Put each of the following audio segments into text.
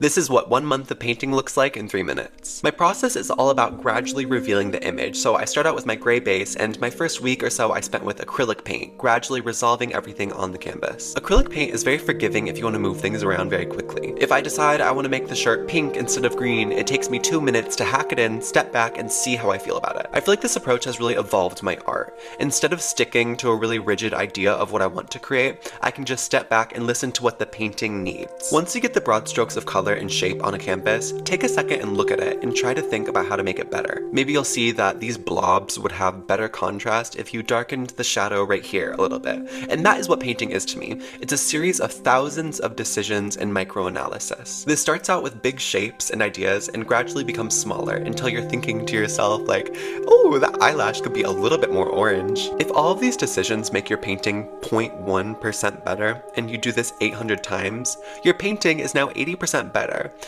This is what 1 month of painting looks like in 3 minutes. My process is all about gradually revealing the image, so I start out with my gray base, and my first week or so I spent with acrylic paint, gradually resolving everything on the canvas. Acrylic paint is very forgiving if you want to move things around very quickly. If I decide I want to make the shirt pink instead of green, it takes me 2 minutes to hack it in, step back, and see how I feel about it. I feel like this approach has really evolved my art. Instead of sticking to a really rigid idea of what I want to create, I can just step back and listen to what the painting needs. Once you get the broad strokes of color and shape on a canvas, take a second and look at it and try to think about how to make it better. Maybe you'll see that these blobs would have better contrast if you darkened the shadow right here a little bit. And that is what painting is to me. It's a series of thousands of decisions and microanalysis. This starts out with big shapes and ideas and gradually becomes smaller until you're thinking to yourself like, oh, that eyelash could be a little bit more orange. If all of these decisions make your painting 0.1% better, and you do this 800 times, your painting is now 80% better.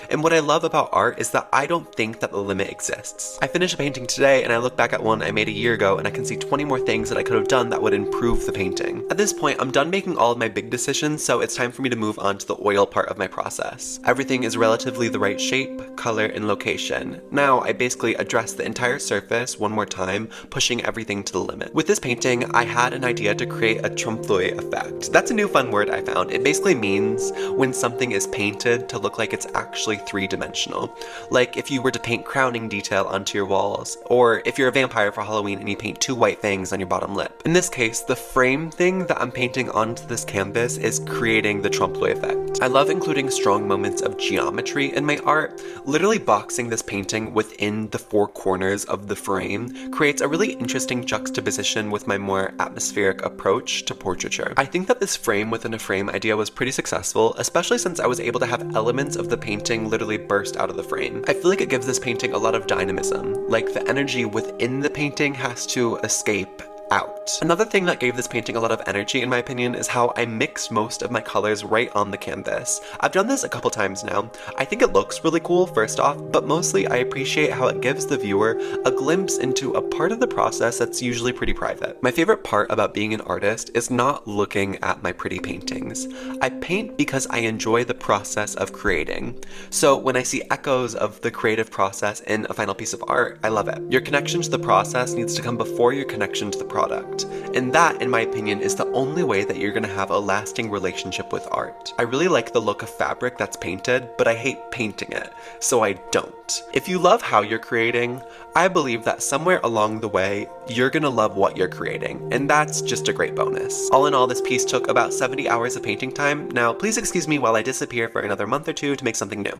And what I love about art is that I don't think that the limit exists. I finished a painting today and I look back at one I made a year ago and I can see 20 more things that I could have done that would improve the painting. At this point, I'm done making all of my big decisions, so it's time for me to move on to the oil part of my process. Everything is relatively the right shape, color, and location. Now, I basically address the entire surface one more time, pushing everything to the limit. With this painting, I had an idea to create a trompe-l'oeil effect. That's a new fun word I found. It basically means when something is painted to look like it's actually three-dimensional. Like if you were to paint crowning detail onto your walls, or if you're a vampire for Halloween and you paint 2 white fangs on your bottom lip. In this case, the frame thing that I'm painting onto this canvas is creating the trompe-l'oeil effect. I love including strong moments of geometry in my art. Literally boxing this painting within the 4 corners of the frame creates a really interesting juxtaposition with my more atmospheric approach to portraiture. I think that this frame within a frame idea was pretty successful, especially since I was able to have elements of the painting literally burst out of the frame. I feel like it gives this painting a lot of dynamism, like the energy within the painting has to escape out. Another thing that gave this painting a lot of energy in my opinion is how I mixed most of my colors right on the canvas. I've done this a couple times now. I think it looks really cool first off, but mostly I appreciate how it gives the viewer a glimpse into a part of the process that's usually pretty private. My favorite part about being an artist is not looking at my pretty paintings. I paint because I enjoy the process of creating. So when I see echoes of the creative process in a final piece of art, I love it. Your connection to the process needs to come before your connection to the product. And that, in my opinion, is the only way that you're gonna have a lasting relationship with art. I really like the look of fabric that's painted, but I hate painting it, so I don't. If you love how you're creating, I believe that somewhere along the way, you're gonna love what you're creating, and that's just a great bonus. All in all, this piece took about 70 hours of painting time. Now, please excuse me while I disappear for another month or two to make something new.